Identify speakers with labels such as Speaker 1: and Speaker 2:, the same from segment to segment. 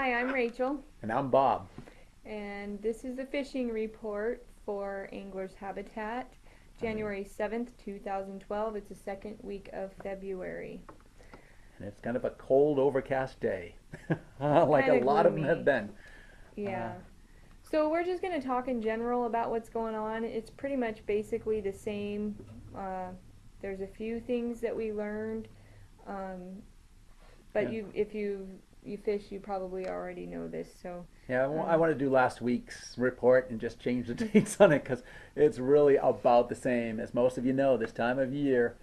Speaker 1: Hi, I'm Rachel,
Speaker 2: And I'm Bob.
Speaker 1: and this is the fishing report for Anglers Habitat,
Speaker 2: And
Speaker 1: January 7th, 2012. It's the second week of February.
Speaker 2: it's kind of a cold, overcast day, like a
Speaker 1: Kind of
Speaker 2: lot of them have
Speaker 1: gloomy.
Speaker 2: been. Uh,
Speaker 1: Yeah. So, we're just going to talk in general about what's going on. It's pretty much basically the same. Uh, there's a few things that we learned, um, but
Speaker 2: yeah,
Speaker 1: if you fish, you probably already know this. So,
Speaker 2: yeah. I
Speaker 1: um,
Speaker 2: want to do last week's report and just change the dates on it because it's really about the same. As most of you know, this time of year,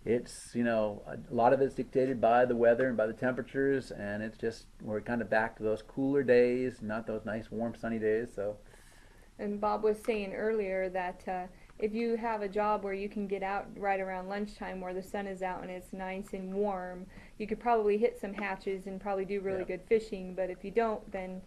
Speaker 2: it's a lot of it's dictated by the weather and by the temperatures, and it's just we're kind of back to those cooler days, not those nice, warm, sunny days. So
Speaker 1: And Bob was saying earlier that if you have a job where you can get out right around lunchtime where the sun is out and it's nice and warm, you could probably hit some hatches and probably do really
Speaker 2: yeah,
Speaker 1: good fishing. But if you don't, then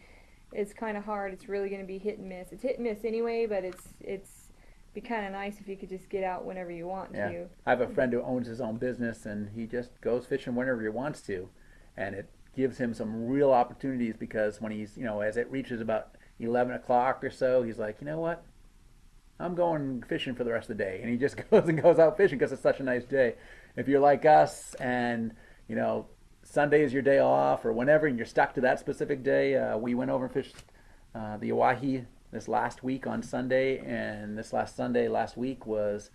Speaker 1: it's kind of hard. It's really going to be hit and miss. It's hit and miss anyway, but it's be kind of nice if you could just get out whenever you want
Speaker 2: yeah.
Speaker 1: to.
Speaker 2: I have a friend who owns his own business, and he just goes fishing whenever he wants to, and it gives him some real opportunities because when he's as it reaches about 11 o'clock or so, he's like, you know what, I'm going fishing for the rest of the day, and he just goes out fishing because it's such a nice day. If you're like us, and you know Sunday is your day off or whenever, and you're stuck to that specific day, we went over and fished the Oahe this last week on Sunday, and this last Sunday last week was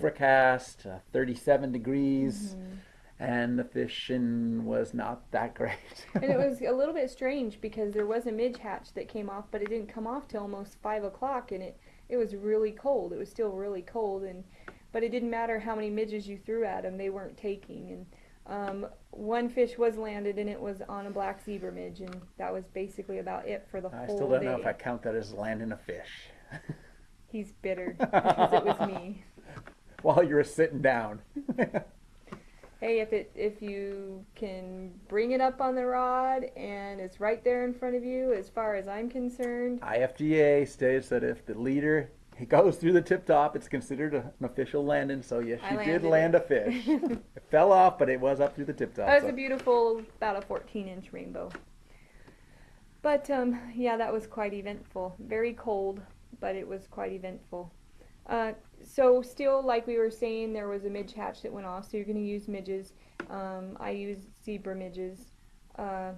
Speaker 2: overcast, 37 degrees,
Speaker 1: Hmm.
Speaker 2: and the fishing was not that great.
Speaker 1: And it was a little bit strange because there was a midge hatch that came off, but it didn't come off till almost 5 o'clock, and it was really cold. It was still really cold, and but it didn't matter how many midges you threw at them; they weren't taking. And one fish was landed, and it was on a black zebra midge, and that was basically about it for the
Speaker 2: I still
Speaker 1: whole
Speaker 2: don't know if I
Speaker 1: day.
Speaker 2: count that as landing a fish.
Speaker 1: He's bitter because it was me.
Speaker 2: While you were sitting down.
Speaker 1: Hey, if you can bring it up on the rod and it's right there in front of you, as far as I'm concerned,
Speaker 2: IFGA states that if the leader he goes through the tip top, it's considered an official landing. So yes,
Speaker 1: I
Speaker 2: you did
Speaker 1: landed
Speaker 2: land a
Speaker 1: it.
Speaker 2: fish. It fell off, but it was up through the tip top.
Speaker 1: That was a
Speaker 2: So
Speaker 1: beautiful, about a 14-inch rainbow. But yeah, that was quite eventful. Very cold, but it was quite eventful. Uh, so still, like we were saying, there was a midge hatch that went off. So you're going to use midges. I use zebra midges, uh,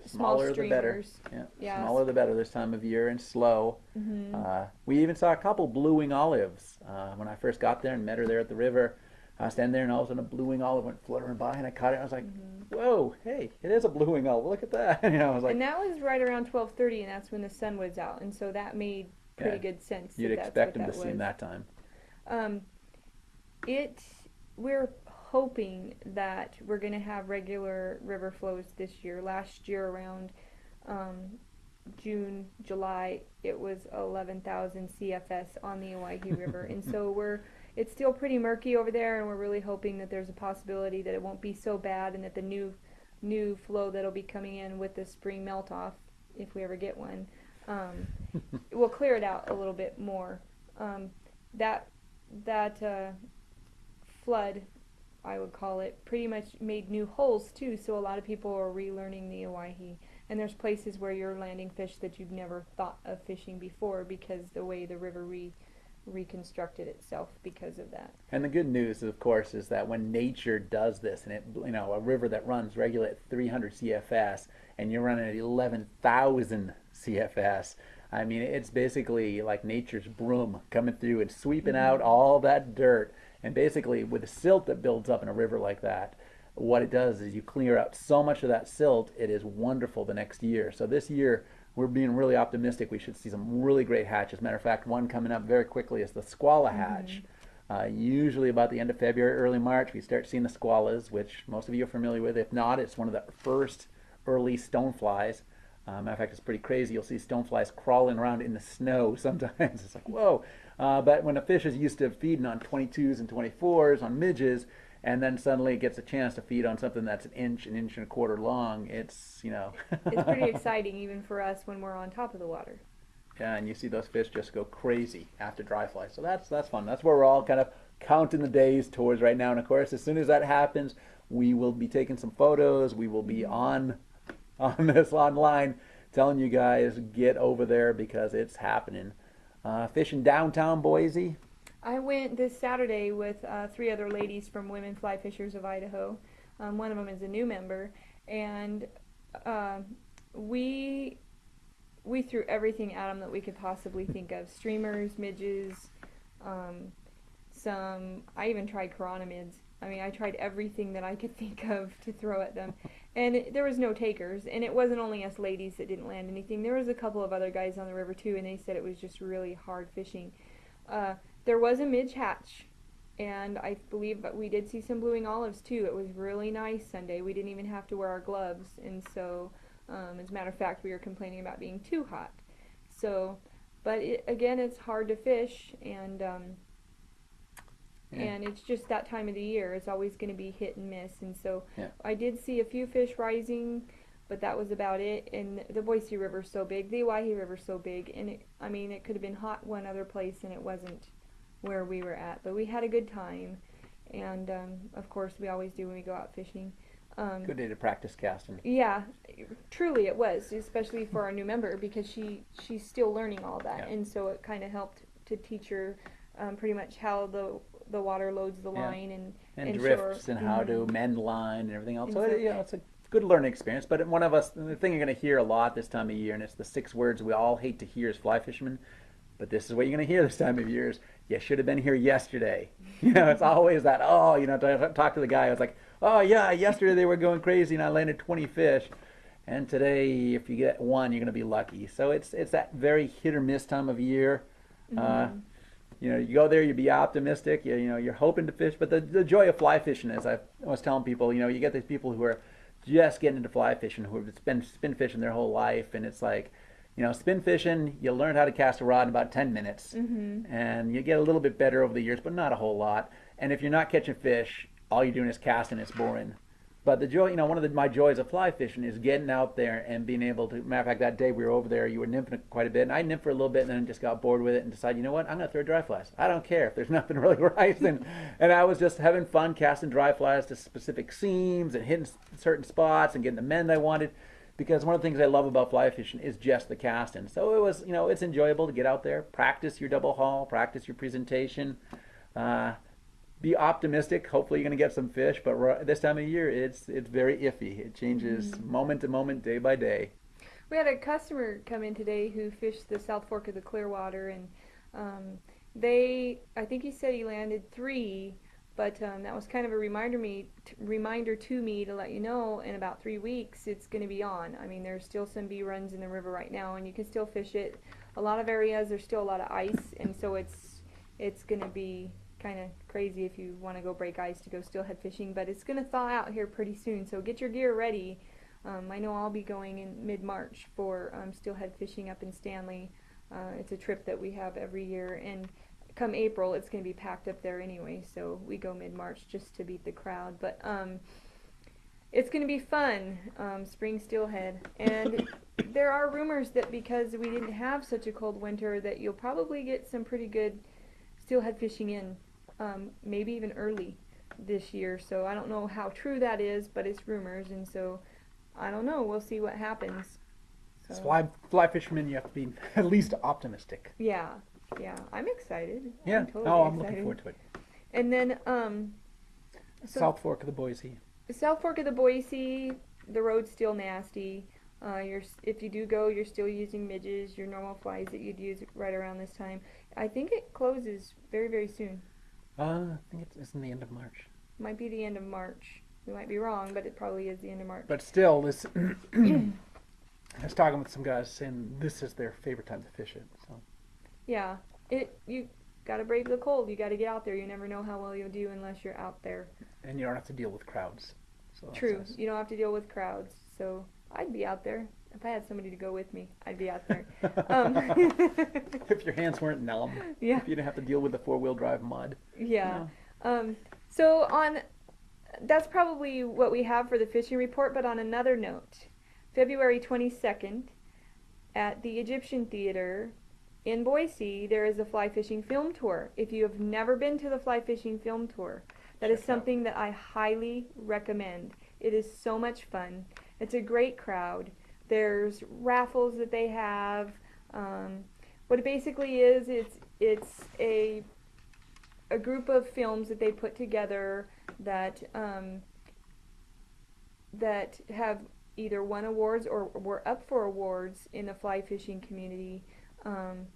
Speaker 1: small
Speaker 2: smaller the better.
Speaker 1: streamers.
Speaker 2: Yeah,
Speaker 1: Yes.
Speaker 2: smaller the better this time of year and slow.
Speaker 1: Mhm.
Speaker 2: We even saw a couple blue wing olives when I first got there and met her there at the river. I was standing there and all of a sudden a blue wing olive went fluttering by and I caught it. And I was like,
Speaker 1: Mhm.
Speaker 2: "Whoa, hey, it is a blue wing olive! Look at that!" I was like,
Speaker 1: And that was right around 12:30, and that's when the sun was out, and so that made
Speaker 2: "Yeah,
Speaker 1: pretty good sense
Speaker 2: you'd
Speaker 1: that that's what
Speaker 2: expect him to
Speaker 1: that
Speaker 2: see him
Speaker 1: was.
Speaker 2: that time."
Speaker 1: Um, it we're hoping that we're going to have regular river flows this year. Last year around um, June, July, it was 11,000 CFS on the Owyhee River, and so it's still pretty murky over there, and we're really hoping that there's a possibility that it won't be so bad, and that the new flow that'll be coming in with the spring melt off, if we ever get one, um, will clear it out a little bit more. Um, that that flood, I would call it, pretty much made new holes too. So a lot of people are relearning the Owyhee, and there's places where you're landing fish that you've never thought of fishing before because the way the river reconstructed itself because of that.
Speaker 2: And the good news, of course, is that when nature does this, and a river that runs regular at 300 CFS, and you're running at 11,000 CFS, I mean, it's basically like nature's broom coming through and sweeping out
Speaker 1: Mm-hmm.
Speaker 2: all that dirt. And basically, with the silt that builds up in a river like that, what it does is you clear out so much of that silt, it is wonderful the next year. So this year, we're being really optimistic. We should see some really great hatches. Matter of fact, one coming up very quickly is the squalla
Speaker 1: Mm-hmm.
Speaker 2: hatch. Usually about the end of February, early March, we start seeing the squallas, which most of you are familiar with. If not, it's one of the first early stoneflies. Matter of fact, it's pretty crazy. You'll see stoneflies crawling around in the snow sometimes. It's like, whoa. But when a fish is used to feeding on 22s and 24s, on midges, and then suddenly it gets a chance to feed on something that's an inch and a quarter long, it's.
Speaker 1: It's pretty exciting even for us when we're on top of the water.
Speaker 2: Yeah, and you see those fish just go crazy after dry fly. So that's fun. That's where we're all kind of counting the days towards right now. And of course, as soon as that happens, we will be taking some photos. We will be
Speaker 1: Mm-hmm.
Speaker 2: on on this online, telling you guys get over there because it's happening. Fishing downtown Boise.
Speaker 1: I went this Saturday with three other ladies from Women Fly Fishers of Idaho. One of them is a new member, and uh, we we threw everything at them that we could possibly think of: streamers, midges, um, some. I even tried chironomids. I mean, I tried everything that I could think of to throw at them, and there was no takers. And it wasn't only us ladies that didn't land anything. There was a couple of other guys on the river too, and they said it was just really hard fishing. Uh, there was a midge hatch, and I believe that we did see some blueing olives too. It was really nice Sunday. We didn't even have to wear our gloves, and so, as a matter of fact, we were complaining about being too hot. So, but again, it's hard to fish,
Speaker 2: Yeah.
Speaker 1: and it's just that time of the year. It's always going to be hit and miss, and so
Speaker 2: Yeah.
Speaker 1: I did see a few fish rising, but that was about it. And the Boise River's so big, the Owyhee River's so big, and I mean, it could have been hot one other place, and it wasn't where we were at. But we had a good time, and of course, we always do when we go out fishing.
Speaker 2: Good day to practice casting.
Speaker 1: Yeah, truly it was, especially for our new member because she's still learning all that,
Speaker 2: Yeah.
Speaker 1: and so it kind of helped to teach her pretty much how the water loads the
Speaker 2: Yeah.
Speaker 1: line
Speaker 2: And
Speaker 1: show her.
Speaker 2: drifts and how to mend line and everything else. So
Speaker 1: Exactly.
Speaker 2: it's a good learning experience. But one of us, the thing you're going to hear a lot this time of year, and it's the 6 words we all hate to hear as fly fishermen. But this is what you're going to hear this time of year: is you should have been here yesterday. It's always that. Oh, talk to the guy. I was like, oh yeah, yesterday they were going crazy and I landed 20 fish. And today, if you get one, you're going to be lucky. So it's that very hit or miss time of year. Uh,
Speaker 1: Mhm.
Speaker 2: you go there, you be optimistic. You're hoping to fish, but the joy of fly fishing is, I was telling people, you get these people who are just getting into fly fishing, who have been spin fishing their whole life, and it's like, spin fishing, you learn how to cast a rod in about 10 minutes,
Speaker 1: Mhm.
Speaker 2: and you get a little bit better over the years, but not a whole lot. And if you're not catching fish, all you're doing is casting. It's boring. But the joy, one of my joys of fly fishing is getting out there and being able to. Matter of fact, that day we were over there, you were nymphing it quite a bit, and I nymphed for a little bit, and then just got bored with it and decided, you know what, I'm gonna throw dry flies. I don't care if there's nothing really rising, and I was just having fun casting dry flies to specific seams and hitting certain spots and getting the mend I wanted. Because one of the things I love about fly fishing is just the casting. So it was, it's enjoyable to get out there, practice your double haul, practice your presentation. Uh, be optimistic. Hopefully, you're going to get some fish. But this time of year, it's very iffy. It changes moment to moment, day by day.
Speaker 1: We had a customer come in today who fished the South Fork of the Clearwater, and I think he said he landed three, but that was kind of a reminder to me to let you know in about 3 weeks it's going to be on. I mean, there's still some bee runs in the river right now, and you can still fish it. A lot of areas there's still a lot of ice, and so it's going to be kind of crazy if you want to go break ice to go steelhead fishing, but it's going to thaw out here pretty soon, so get your gear ready. I know I'll be going in mid-March for steelhead fishing up in Stanley. It's a trip that we have every year, and come April it's going to be packed up there anyway, so we go mid-March just to beat the crowd. But it's going to be fun, spring steelhead. And there are rumors that because we didn't have such a cold winter that you'll probably get some pretty good steelhead fishing in, maybe even early this year. So I don't know how true that is, but it's rumors, and so I don't know. We'll see what happens.
Speaker 2: As
Speaker 1: So
Speaker 2: fly fishermen, you have to be at least optimistic.
Speaker 1: yeah, I'm excited.
Speaker 2: Yeah.
Speaker 1: I'm totally
Speaker 2: I'm
Speaker 1: excited.
Speaker 2: looking forward to it.
Speaker 1: And then so
Speaker 2: South Fork of the Boise.
Speaker 1: the South Fork of the Boise, the road's still nasty. If you do go, you're still using midges, your normal flies that you'd use right around this time. I think it closes very, very soon.
Speaker 2: I think it's in the end of March.
Speaker 1: Might be the end of March. We might be wrong, but it probably is the end of March.
Speaker 2: But still, this. I was talking with some guys saying this is their favorite time to fish it. So
Speaker 1: Yeah, you gotta brave the cold. You gotta get out there. You never know how well you'll do unless you're out there.
Speaker 2: and you don't have to deal with crowds. So that's
Speaker 1: True.
Speaker 2: nice.
Speaker 1: You don't have to deal with crowds. So I'd be out there. If I had somebody to go with me, I'd be out there.
Speaker 2: If your hands weren't numb,
Speaker 1: Yeah.
Speaker 2: if you didn't have to deal with the 4-wheel drive mud.
Speaker 1: Yeah.
Speaker 2: No.
Speaker 1: So that's probably what we have for the fishing report. But on another note, February 22nd at the Egyptian Theater in Boise, there is a fly fishing film tour. If you have never been to the fly fishing film tour, that is
Speaker 2: Check it out.
Speaker 1: something that I highly recommend. It is so much fun. It's a great crowd. There's raffles that they have. Um, what it basically is, it's a group of films that they put together that that have either won awards or were up for awards in the fly fishing community. Um,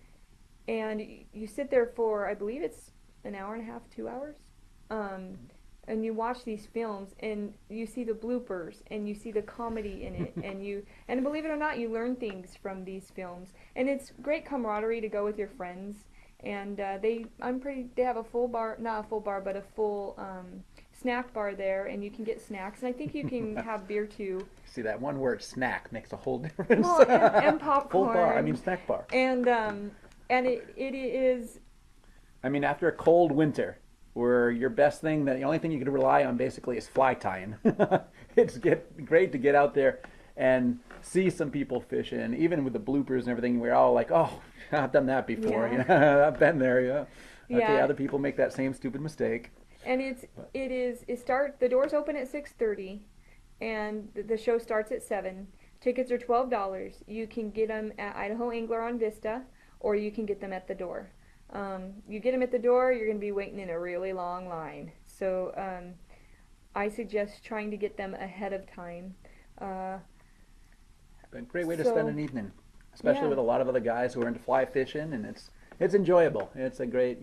Speaker 1: and you sit there for, I believe it's an hour and a half, 2 hours, um, and you watch these films and you see the bloopers and you see the comedy in it, and believe it or not, you learn things from these films, and it's great camaraderie to go with your friends. And they have a full bar, not a full bar, but a full snack bar there, and you can get snacks, and I think you can have beer too.
Speaker 2: See, that one word snack makes a whole difference.
Speaker 1: Well, and
Speaker 2: Full bar, I
Speaker 1: popcorn,
Speaker 2: mean snack bar.
Speaker 1: and it is.
Speaker 2: I mean, after a cold winter, where your best thing, that the only thing you can rely on basically is fly tying, great to get out there and see some people fishing. Even with the bloopers and everything, we're all like, "Oh, I've done that before.
Speaker 1: Yeah.
Speaker 2: I've been there. Yeah." Okay,
Speaker 1: Yeah,
Speaker 2: other people make that same stupid mistake.
Speaker 1: and
Speaker 2: But
Speaker 1: the doors open at 6:30, and the show starts at 7. Tickets are $12. You can get them at Idaho Angler on Vista, or you can get them at the door. You get them at the door, you're going to be waiting in a really long line. So I suggest trying to get them ahead of time. Uh,
Speaker 2: a great way to spend
Speaker 1: so
Speaker 2: an evening, especially
Speaker 1: yeah,
Speaker 2: with a lot of other guys who are into fly fishing, and it's enjoyable. It's a great,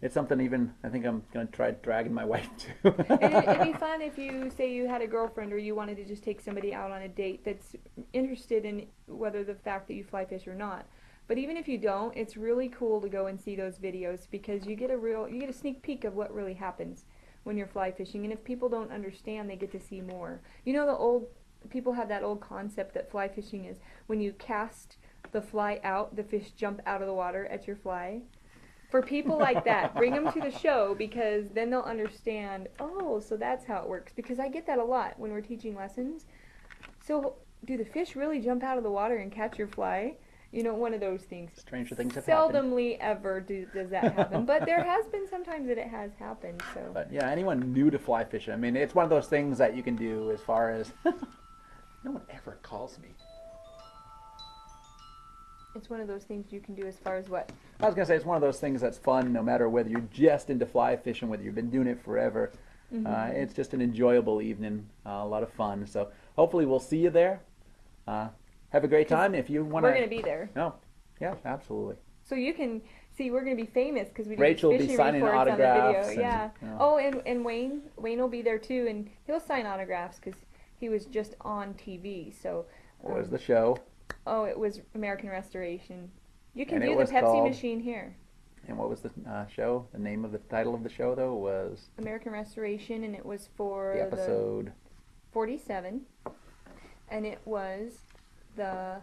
Speaker 2: it's something even I think I'm gonna try dragging my wife
Speaker 1: and it'd be
Speaker 2: to.
Speaker 1: fun if you say you had a girlfriend or you wanted to just take somebody out on a date that's interested in whether the fact that you fly fish or not. But even if you don't, it's really cool to go and see those videos because you get a sneak peek of what really happens when you're fly fishing. And if people don't understand, they get to see more. You know, the old people have that old concept that fly fishing is when you cast the fly out, the fish jump out of the water at your fly. For people like that, bring them to the show because then they'll understand, oh, so that's how it works. Because I get that a lot when we're teaching lessons. So, do the fish really jump out of the water and catch your fly? You know, one of those things.
Speaker 2: Stranger things have happened.
Speaker 1: Seldomly ever does that happen, but there has been sometimes that it has happened. So,
Speaker 2: But yeah, anyone new to fly fishing, I mean, it's one of those things that you can do as far as no one ever calls me.
Speaker 1: it's one of those things you can do as far as what?
Speaker 2: I was gonna say it's one of those things that's fun, no matter whether you're just into fly fishing, whether you've been doing it forever. It's just an enjoyable evening, a lot of fun. So hopefully we'll see you there. Have a great time. If you want to,
Speaker 1: We're going to be there.
Speaker 2: no, yeah, absolutely.
Speaker 1: So you can see we're going to be famous because we do
Speaker 2: Rachel will
Speaker 1: these
Speaker 2: be
Speaker 1: fishing
Speaker 2: signing
Speaker 1: reports on the
Speaker 2: autographs.
Speaker 1: video. Yeah.
Speaker 2: And,
Speaker 1: Oh, and Wayne will be there too, and he'll sign autographs because he was just on TV. So.
Speaker 2: what was the show?
Speaker 1: Oh, it was American Restoration. You can
Speaker 2: And it
Speaker 1: view the
Speaker 2: was
Speaker 1: Pepsi
Speaker 2: called-
Speaker 1: machine here.
Speaker 2: And what was the show? The name of the title of the show, though, was
Speaker 1: American Restoration, and it was for
Speaker 2: the episode.
Speaker 1: 47, and it was the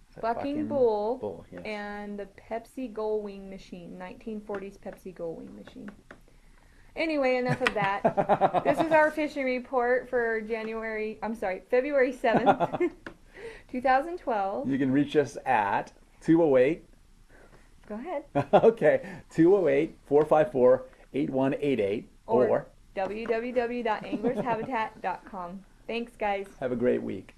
Speaker 2: Is that
Speaker 1: Bucking Bull,
Speaker 2: Bull, yes.
Speaker 1: and the Pepsi Gull Wing machine, 1940s Pepsi Gull Wing machine. Anyway, enough of that. This is our fishing report for February 7th, 2012.
Speaker 2: You can reach us at 208.
Speaker 1: Go ahead.
Speaker 2: Okay, 208-454-8188
Speaker 1: Or
Speaker 2: or
Speaker 1: www.anglershabitat.com. Thanks, guys.
Speaker 2: have a great week.